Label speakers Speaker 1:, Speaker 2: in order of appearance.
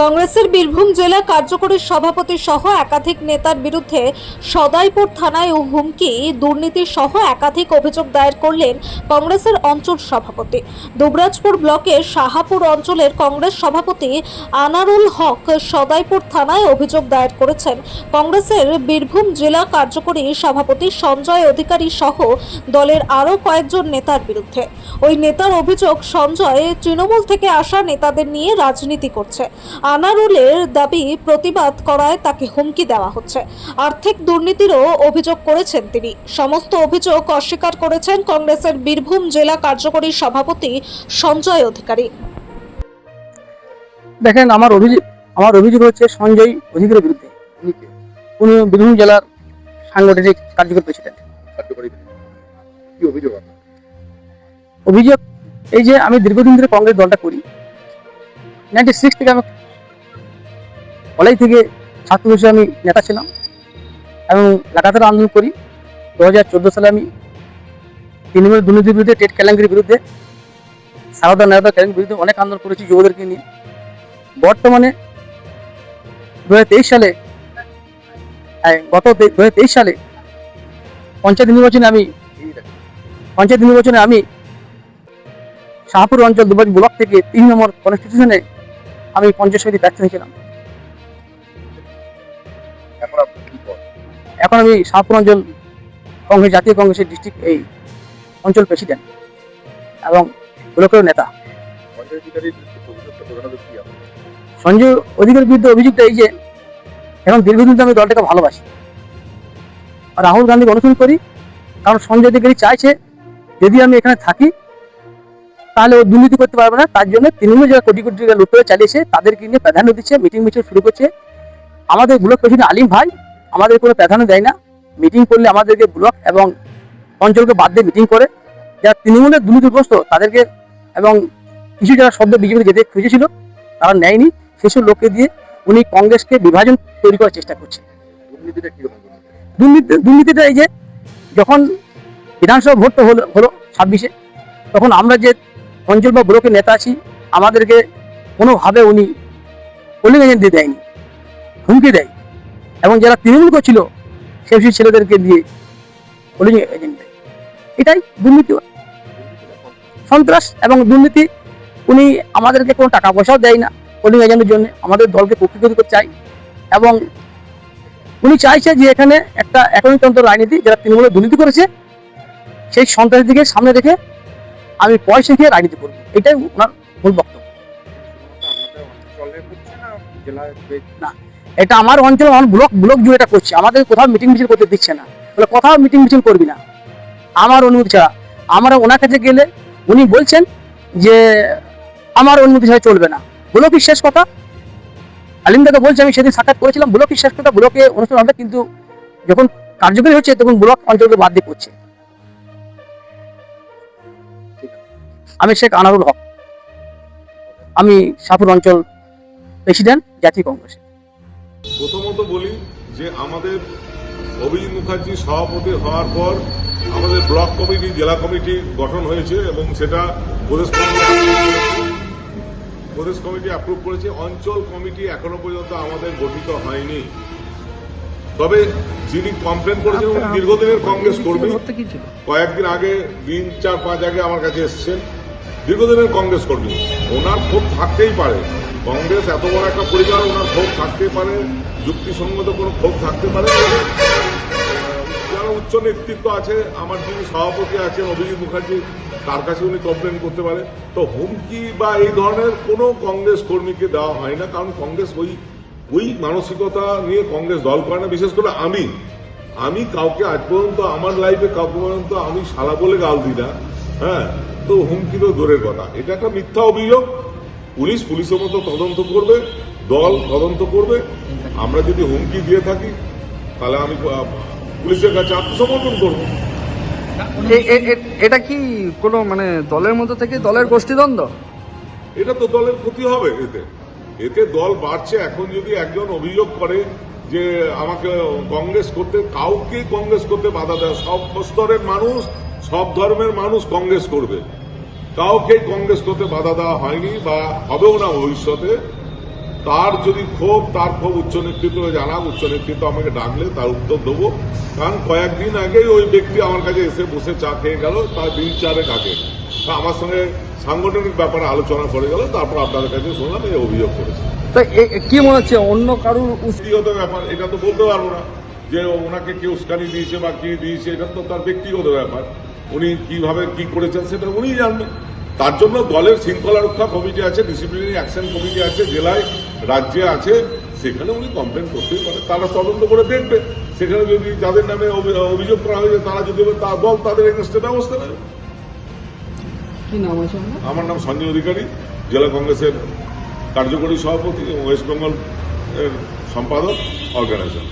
Speaker 1: কংগ্রেসের বীরভূম জেলা কার্যকরী সভাপতি সহ একাধিক নেতার বিরুদ্ধে সদাইপুর থানায় হুমকি, দুর্নীতি সহ একাধিক অভিযোগ দায়ের করলেন কংগ্রেসের অঞ্চল সভাপতি। দুবরাজপুর ব্লকের শাহাপুর অঞ্চলের কংগ্রেস সভাপতি আনারুল হক সদাইপুর থানায় অভিযোগ দায়ের করেছেন কংগ্রেসের বীরভূম জেলা কার্যকরী সভাপতি সঞ্জয় অধিকারী সহ দলের আরও কয়েকজন নেতার বিরুদ্ধে। ওই নেতার অভিযোগ, সঞ্জয় তৃণমূল থেকে আসা নেতাদের নিয়ে রাজনীতি করছে। আনারুলের দাবি, প্রতিবাদ করায় তাকে হুমকি দেওয়া হচ্ছে। আর্থিক দুর্নীতিরও অভিযোগ করেছেন তিনি। সমস্ত অভিযোগ অস্বীকার করেছেন কংগ্রেসের বীরভূম জেলা কার্যকরী সভাপতি সঞ্জয় অধিকারী।
Speaker 2: দেখেন, আমার অভিযোগ হচ্ছে সঞ্জয় অধিকারীর বিরুদ্ধে। উনি বীরভূম জেলার সাংগঠনিক কার্যকরী প্রেসিডেন্ট।
Speaker 3: কি অভিযোগ?
Speaker 2: অভিযোগ এই যে আমি দীর্ঘদিন ধরে কংগ্রেস দলটা করি। 96 থেকে আমি কলেজ থেকে ছাত্র হিসেবে আমি নেতা ছিলাম এবং লাগাতার আন্দোলন করি। 2014 সালে আমি তৃণমূল দুর্নীতির বিরুদ্ধে, টেট কেলেঙ্কারির বিরুদ্ধে, সারদা নারদা কেলেঙ্কারির বিরুদ্ধে অনেক আন্দোলন করেছি যুবদেরকে নিয়ে। বর্তমানে 2023 সালে পঞ্চায়েত নির্বাচনে আমি শাহপুর অঞ্চল দুবাজ ব্লক থেকে 3 নম্বর কনস্টিটিউশনে আমি পঞ্চায়েত সমিতি প্রার্থী হয়েছিলাম। এখন আমি শাহপুর অঞ্চল কংগ্রেস, জাতীয় কংগ্রেসের ডিস্ট্রিক্ট অঞ্চল প্রেসিডেন্ট এবং ব্লকের নেতা। সঞ্জয় অধিকারীর বিরুদ্ধে অভিযোগটা এই যে, এখন দীর্ঘদিন আমি দলটাকে ভালোবাসি আর রাহুল গান্ধীকে অনুসরণ করি। কারণ সঞ্জয় অধিকারী চাইছে যদি আমি এখানে থাকি তাহলে ও দুর্নীতি করতে পারবে না। তার জন্য তৃণমূল যারা কোটি কোটি টাকা লুট করে চালিয়েছে তাদেরকে নিয়ে প্রাধান্য দিচ্ছে, মিটিং মিছিল শুরু করছে। আমাদের ব্লক প্রেসিডেন্ট আলিম ভাই আমাদের কোনো প্রাধান্য দেয় না। মিটিং করলে আমাদেরকে ব্লক এবং অঞ্চলকে বাদ দিয়ে মিটিং করে। যারা তৃণমূলের দুর্নীতিগ্রস্ত তাদেরকে এবং কিছু যারা সদ্য বিজেপি যেতে খুঁজেছিল তারা নেয়নি, সেসব লোককে দিয়ে উনি কংগ্রেসকে বিভাজন তৈরি করার চেষ্টা করছে। দুর্নীতিটা এই যে, যখন বিধানসভা ভোটটা হলো 26-এ, তখন আমরা যে অঞ্চল বা ব্লকের নেতা আছি আমাদেরকে কোনোভাবে উনি পোলিং এজেন্ট দিয়ে দেয়নি, হুমকি দেয়। এবং যারা তৃণমূল করছিল সেই ছেলেদেরকে দিয়ে পোলিং এজেন্ট দেয়। এটাই দুর্নীতি, সন্ত্রাস এবং দুর্নীতি। উনি আমাদেরকে কোনো টাকা পয়সাও দেয় না পোলিং এজেন্টের জন্য, আমাদের দলকে পক্ষীগত করতে চাই। এবং উনি চাইছে যে এখানে একটা একনিতন্ত্র রাজনীতি, যারা তৃণমূলে দুর্নীতি করেছে সেই সন্ত্রাসীকে সামনে রেখে আমি পয়সা দিয়ে রাজনীতি করবো, এটাই ওনার মূল বক্তব্য। না, এটা আমার অঞ্চল, আমার ব্লক জুড়ে এটা করছে। আমাদের কোথাও মিটিং মিছিল করতে দিচ্ছে না, বলে কোথাও মিটিং মিছিল করবি না আমার অনুমতি ছাড়া। আমরা ওনার কাছে গেলে উনি বলছেন যে আমার অনুমতি ছাড়া চলবে না। ব্লকই শেষ কথা। আলিমদাকে বলছে, আমি সেদিন সাক্ষাৎ করেছিলাম, ব্লকই শেষ কথা, ব্লকে অনুষ্ঠান হবে, কিন্তু যখন কার্যকরী হচ্ছে তখন ব্লক অঞ্চলকে বাদ দিয়ে করছে। আমি শেখ আনারুল হক, আমি শাহপুর অঞ্চল প্রেসিডেন্ট, জাতীয় কংগ্রেসের।
Speaker 3: প্রথমত বলি যে আমাদের অভিজিৎ মুখার্জি সভাপতি হওয়ার পর আমাদের ব্লক কমিটি, জেলা কমিটি গঠন হয়েছে এবং সেটা প্রদেশ কমিটি অ্যাপ্রুভ করেছে। অঞ্চল কমিটি এখনো পর্যন্ত আমাদের গঠিত হয়নি। তবে যিনি কমপ্লেন করেছেন উনি দীর্ঘদিনের কংগ্রেস কর্মী। কয়েকদিন আগে, 3-4-5 আগে আমার কাছে এসেছেন, দীর্ঘদিনের কংগ্রেস কর্মী। ওনার ক্ষোভ থাকতেই পারে, কংগ্রেস এত বড় একটা পরিবার, ওনার ক্ষোভ থাকতেই পারে, যুক্তিসঙ্গত কোনো ক্ষোভ থাকতে পারে। যারা উচ্চ নেতৃত্ব আছে, আমার যিনি সভাপতি আছেন অভিজিৎ মুখার্জি, তার কাছে উনি কমপ্লেন করতে পারে। তো হুমকি বা এই ধরনের কোনো কংগ্রেস কর্মীকে দেওয়া হয় না, কারণ কংগ্রেস ওই মানসিকতা নিয়ে কংগ্রেস দল করে না। বিশেষ করে আমি কাউকে আজ পর্যন্ত আমার লাইফে কাউকে পর্যন্ত আমি শালা বলে গাল দিই না। হ্যাঁ, তো হুমকি তো দূরের কথা। এটা একটা মিথ্যা অভিযোগ। পুলিশের মতো তদন্ত করবে, দল তদন্ত করবে। আমরা যদি হুমকি দিয়ে থাকি তাহলে আমি পুলিশের কাছে আত্মসমর্পণ করবো।
Speaker 4: এটা কি কোনো দলের মধ্যে থেকে দলের গোষ্ঠীদ্বন্দ্ব?
Speaker 3: এটা তো দলের ক্ষতি হবে। এতে দল বাড়ছে। এখন যদি একজন অভিযোগ করে যে আমাকে কাউকে কংগ্রেস করতে বাধা দেয়, সব স্তরের মানুষ, সব ধর্মের মানুষ কংগ্রেস করবে, কাউকে কংগ্রেস করতে বাধা দেওয়া হয়নি বা হবেও না ভবিষ্যতে। তার যদি তার ক্ষোভ উচ্চ নেতৃত্ব জানাক, উচ্চ নেতৃত্ব আমাকে ডাকলে তার উত্তর দেবো। কারণ কয়েকদিন আগেই ওই ব্যক্তি আমার কাছে এসে বসে চা খেয়ে গেল, তার দিন চারেক আগে আমার সঙ্গে সাংগঠনিক ব্যাপারে আলোচনা করে গেল, তারপর আপনাদের কাছে শুনলাম এই অভিযোগ করেছে।
Speaker 4: তো কি মনে হচ্ছে অন্য কারুর
Speaker 3: ব্যক্তিগত ব্যাপার, এটা তো বলতে পারবো না যে ওনাকে কে উস্কানি দিয়েছে বা কি দিয়েছে, এটা তো তার ব্যক্তিগত ব্যাপার। উনি কিভাবে কি করেছেন সেটা উনিই জানবেন। তার জন্য দলের শৃঙ্খলা রক্ষা কমিটি আছে, ডিসিপ্লিনারি অ্যাকশন কমিটি আছে, জেলায় রাজ্যে আছে, সেখানে উনি কমপ্লেন করতেই পারে, তারা তদন্ত করে দেখবে। সেখানে যদি যাদের নামে অভিযোগ করা হয়েছে তারা যদি দল তাদের এগেনস্টে ব্যবস্থা নেবে।
Speaker 4: কি নাম আছে?
Speaker 3: আমার নাম সঞ্জয় অধিকারী, জেলা কংগ্রেসের কার্যকরী সভাপতি এবং ওয়েস্ট বেঙ্গল এর সম্পাদক অর্গানাইজেশন।